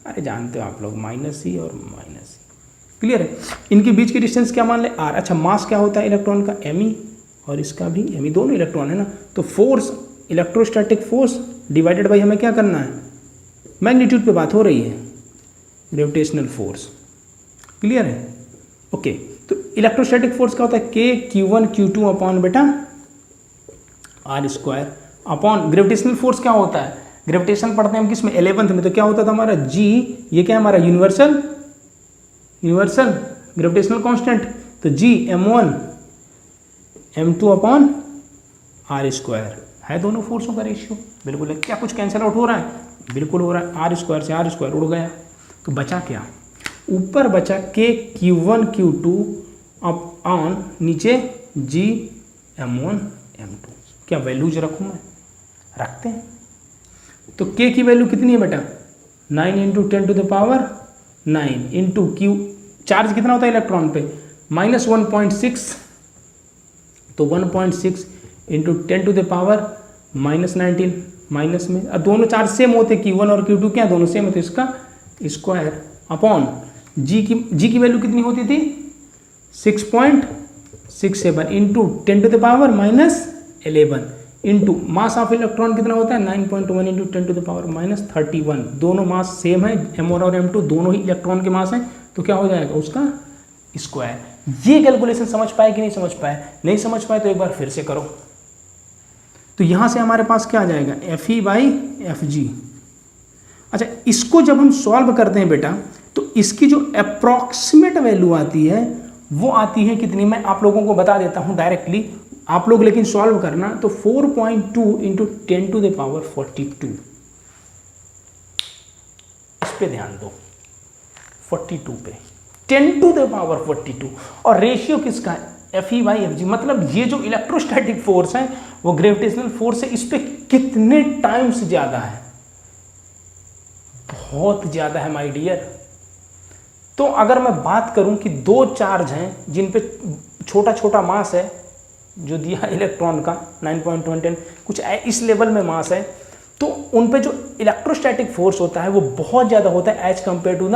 अरे जानते हो आप लोग, -c और -c। क्लियर है, इनके बीच की डिस्टेंस क्या मान ले, r। अच्छा, मास क्या होता है इलेक्ट्रॉन का, me, और इसका भी me, दोनों इलेक्ट्रॉन है ना। तो force, electrostatic force divided by, हमें क्या करना है, मैग्नीट्यूड पे बात हो रही है, ग्रेविटेशनल फोर्स। क्लियर है, ओके। तो इलेक्ट्रोस्टैटिक फोर्स क्या होता है, k q1 q2 अपॉन बेटा r² अपॉन ग्रेविटेशनल फोर्स क्या होता है, ग्रेविटेशन पढ़ते हैं हम किस में, 11th में, तो क्या होता था हमारा g, ये क्या है हमारा यूनिवर्सल ग्रेविटेशनल कांस्टेंट, तो g m1 m2 upon r² है, दोनों फोर्सों का रेशियो। बिल्कुल है, क्या कुछ कैंसिल आउट हो रहा है, बिल्कुल हो रहा है, आर स्क्वायर से आर स्क्वायर उड़ गया, तो बचा क्या, ऊपर बचा के Q1 Q2 अप ऑन नीचे G M1 M2। क्या वैल्यूज रखूँ मैं, रखते हैं। तो K की वैल्यू कितनी है बेटा, 9 into 10 to the power 9 into Q, charge कितना होता है इलेक्ट्रॉन पे, -1.6, तो 1.6 into 10 to the power -19, minus में, अब दोनों चार्ज सेम होते, Q1 और Q2 क्या दोनों सेम होते, इसका स्क्वायर अपॉन G की वैल्यू कितनी होती थी, 6.67 into 10 to the power -11 into mass of electron कितना होता है, 9.1 इंटू 10 टू द पावर -31। दोनों मास सेम है, M1 और M2 दोनों ही इलेक्ट्रॉन के मास हैं, तो क्या हो जाएगा उसका स्क्वायर। ये कैलकुलेशन समझ पाए कि नहीं समझ पाए, नहीं समझ पाए तो एक बार फिर से करो। तो यहां से हमारे पास क्या आ जाएगा, Fe/Fg। अच्छा, इसको जब हम सॉल्व करते हैं बेटा, तो इसकी जो अप्रॉक्सीमेट वैल्यू आती है वो आती है कितनी, मैं आप लोगों को बता देता हूं डायरेक्टली, आप लोग लेकिन सॉल्व करना। तो 4.2 इंटू 10 टू द पावर 42, इस पे ध्यान दो, 42 पे 10 टू द पावर 42, और रेशियो किसका है, Fe/Fg। मतलब ये जो इलेक्ट्रोस्टैटिक फोर्स है वो ग्रेविटेशनल फोर्स है, इस पे कितने टाइम्स ज्यादा है, बहुत ज्यादा है माय डियर। तो अगर मैं बात करूं कि दो चार्ज हैं जिन पे छोटा छोटा मास है, जो दिया इलेक्ट्रॉन का 9.1 कुछ इस लेवल में मास है, तो उन पे जो इलेक्ट्रोस्टैटिक फोर्स होता है वो बहुत ज़्यादा होता है as compare to the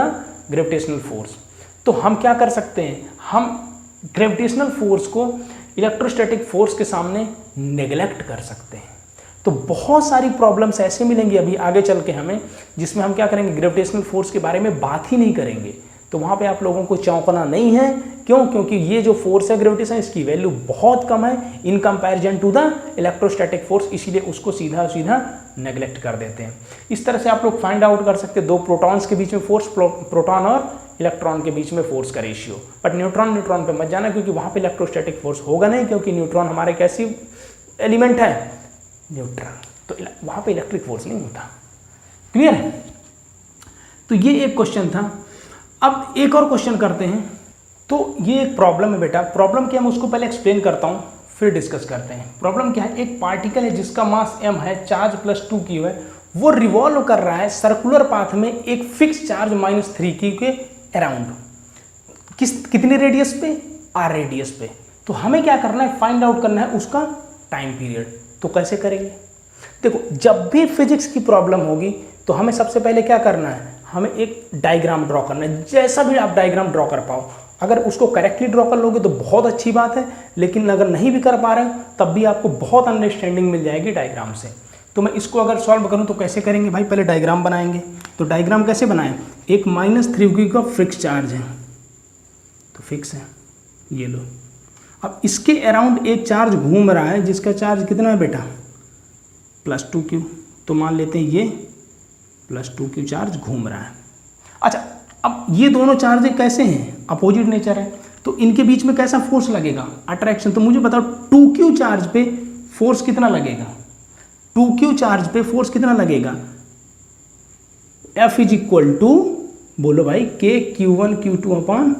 gravitational force. तो हम क्या कर सकते हैं, हम ग्रेविटेशनल फोर्स को इलेक्ट्रोस्टैटिक फोर्स के सामने नेग्लेक्ट कर सकते हैं। तो बहुत सारी प्रॉब्लम्स ऐसे मिलेंगी अभी आगे चल के हमें, जिसमें हम क्या करेंगे, ग्रेविटेशनल फोर्स के बारे में बात ही नहीं करेंगे। तो वहाँ पे आप लोगों को चौंकना नहीं है, क्यों, क्योंकि ये जो फोर्स है ग्रेविटेशन, इसकी वैल्यू बहुत कम है in comparison to the electrostatic force, इसीलिए उसको सीधा सीधा नेग्लेक्ट कर देते हैं। इस तरह से आप लोग फाइंड आउट कर सकते हैं दो प्रोटॉन्स के बीच में फोर्स, प्रोटॉन और इलेक्ट्रॉन के बीच में फोर्स का रेशियो। बट न्यूट्रॉन पे मत जाना, क्योंकि वहाँ पे इलेक्ट्रोस्टैटिक फोर्स होगा नहीं, क्योंकि न्यूट्रॉन हमारे कैसी एलिमेंट है, न्यूट्रल, तो वहाँ पे इलेक्ट्रिक फोर्स नहीं होता। क्लियर है। तो ये एक क्वेश्चन था। अब एक और क्वेश्चन करते हैं। तो ये एक प्रॉब्लम है बेटा, प्रॉब्लम क्या है मैं उसको पहले एक्सप्लेन करता हूँ, फिर डिस्कस करते हैं। प्रॉब्लम क्या है, एक पार्टिकल है जिसका मास m है, चार्ज +2q है, वो रिवॉल्व कर रहा है सर्कुलर पाथ में एक फिक्स चार्ज -3q के अराउंड, कितने रेडियस पे, r रेडियस पे। तो हमें क्या करना है, फाइंड आउट करना है उसका टाइम पीरियड। तो कैसे करेंगे, देखो जब भी फिजिक्स की प्रॉब्लम होगी तो हमें सबसे पहले क्या करना है, हमें एक डायग्राम ड्रॉ करना है, जैसा भी आप डायग्राम ड्रॉ कर पाओ। अगर उसको करेक्टली ड्रॉ कर लोगे तो बहुत अच्छी बात है, लेकिन अगर नहीं भी कर पा रहे तब भी आपको बहुत अंडरस्टैंडिंग मिल जाएगी डायग्राम से। तो मैं इसको अगर सॉल्व करूं तो कैसे करेंगे भाई, पहले डायग्राम बनाएंगे। तो डायग्राम कैसे बनाएं, एक -3q का फिक्स चार्ज है, तो फिक्स है, ये लो। अब इसके अराउंड एक चार्ज घूम रहा है जिसका चार्ज कितना है बेटा, +2q। तो मान लेते हैं ये +2q चार्ज घूम रहा है। अच्छा, अब ये दोनों चार्ज कैसे हैं, अपोजिट नेचर है, तो इनके बीच में कैसा फोर्स लगेगा, अट्रैक्शन। तो मुझे बताओ 2q चार्ज पे फोर्स कितना लगेगा, 2q चार्ज पे फोर्स कितना लगेगा, F = बोलो भाई K/Q1 Q2 अपॉन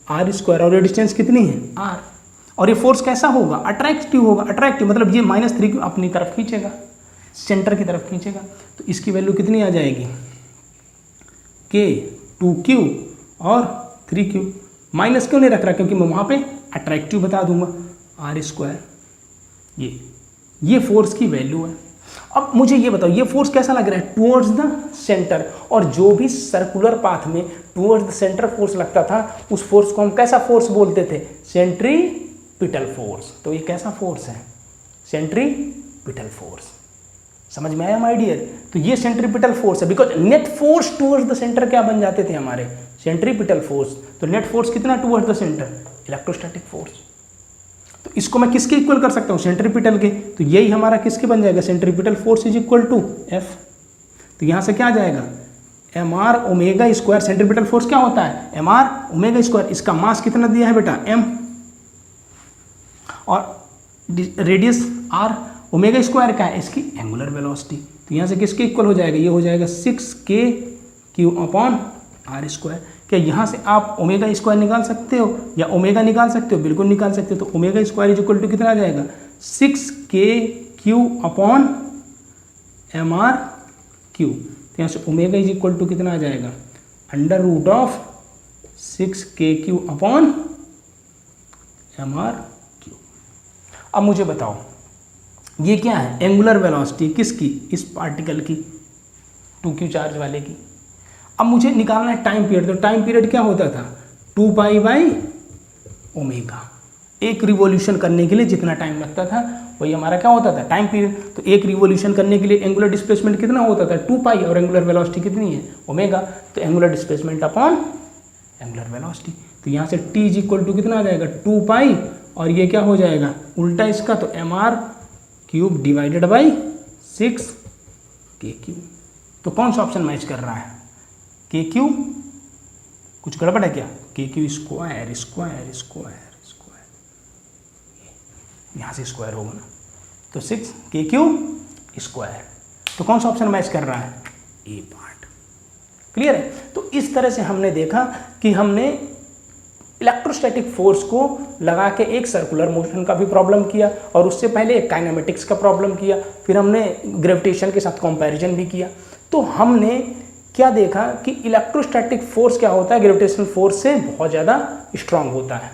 r², और डिस्टेंस कितनी है r, और ये फोर्स कैसा होगा, अट्रैक्टिव होगा। अट्रैक्टिव मतलब ये -3q अपनी तरफ खींचेगा, सेंटर की तरफ खींचेगा। तो इसकी वैल्यू कितनी आ जाएगी, K 2q और 3q। माइनस क्यों नहीं रख रहा, क्योंकि मैं वहाँ पे अट्रैक्टिव बता दूंगा, r²। ये फोर्स की वैल्यू है। अब मुझे ये बताओ, ये फोर्स कैसा लग रहा है, टुवर्ड्स द सेंटर, और जो भी सर्कुलर पाथ में टुवर्ड्स द सेंटर फोर्स लगता था उस फोर्स को हम कैसा फोर्स बोलते थे, सेंट्रीपिटल फोर्स। तो ये कैसा फोर्स है, सेंट्रीपिटल फोर्स। समझ में आया माय डियर। तो ये सेंट्रीपिटल फोर्स है, because net force towards the centre क्या बन जाते थे हमारे, सेंट्रीपिटल फोर्स। तो नेट फोर्स कितना towards the centre, electrostatic force. तो इसको मैं किसके इक्वल कर सकता हूँ, सेंट्रीपिटल के। तो यही हमारा किसके बन जाएगा, सेंट्रीपिटल फोर्स = F। तो यहाँ से क्या आ जाएगा, mr⍵²। सेंट्रीपिटल फोर्स क्या होता है, mr⍵²। इसका मास कितना दिया है बेटा, m, और रेडियस r। ω² क्या है, इसकी एंगुलर वेलोसिटी। तो यहाँ से किसके इक्वल हो जाएगा, ये हो जाएगा 6k/r²। क्या यहाँ से आप ओमेगा स्क्वायर निकाल सकते हो या ओमेगा निकाल सकते हो, बिल्कुल निकाल सकते हो। तो omega square is equal to कितना आ जाएगा 6k/mr²। तो यहाँ से ओमेगा इज इक्वल टू कितना आ जाएगा √6k³ अब मुझे बताओ ये क्या है, एंगुलर वेलोसिटी किसकी, इस पार्टिकल की, 2q चार्ज वाले की। अब मुझे निकालना है टाइम पीरियड। तो टाइम पीरियड क्या होता था 2π/ω। एक रिवॉल्यूशन करने के लिए जितना टाइम लगता था वही हमारा क्या होता था टाइम पीरियड। तो एक रिवॉल्यूशन करने के लिए एंगुलर डिस्प्लेसमेंट कितना होता था 2π और एंगुलर वेलोसिटी कितनी है ओमेगा। तो angular displacement upon angular velocity. तो यहाँ से t इज इक्वल टू कितना आ जाएगा 2π और ये क्या हो जाएगा उल्टा इसका, तो mr³ डिवाइडेड बाई 6k³। तो कौन सा ऑप्शन मैच कर रहा है, k³, कुछ गड़बड़ है क्या, k³ square square square square, यहाँ से स्क्वायर होगा ना, तो 6k³ तो कौन सा ऑप्शन मैच कर रहा है, ए पार्ट। क्लियर है। तो इस तरह से हमने देखा कि हमने इलेक्ट्रोस्टैटिक फोर्स को लगा के एक सर्कुलर मोशन का भी प्रॉब्लम किया और उससे पहले एक काइनेमेटिक्स का प्रॉब्लम किया, फिर हमने ग्रेविटेशन के साथ कंपैरिजन भी किया। तो हमने क्या देखा कि इलेक्ट्रोस्टैटिक फोर्स क्या होता है, ग्रेविटेशनल फोर्स से बहुत ज़्यादा स्ट्रांग होता है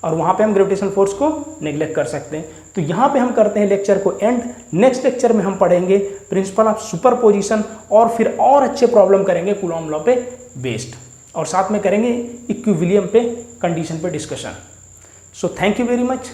और वहाँ पे हम ग्रेविटेशनल फोर्स को नेग्लेक्ट कर सकते हैं। तो यहाँ पे हम करते हैं लेक्चर को एंड। नेक्स्ट लेक्चर में हम पढ़ेंगे प्रिंसिपल ऑफ सुपरपोजिशन और फिर और अच्छे प्रॉब्लम करेंगे कूलॉम लॉ पे बेस्ड, और साथ में करेंगे इक्विलिब्रियम पे कंडीशन पे discussion. So thank you very much.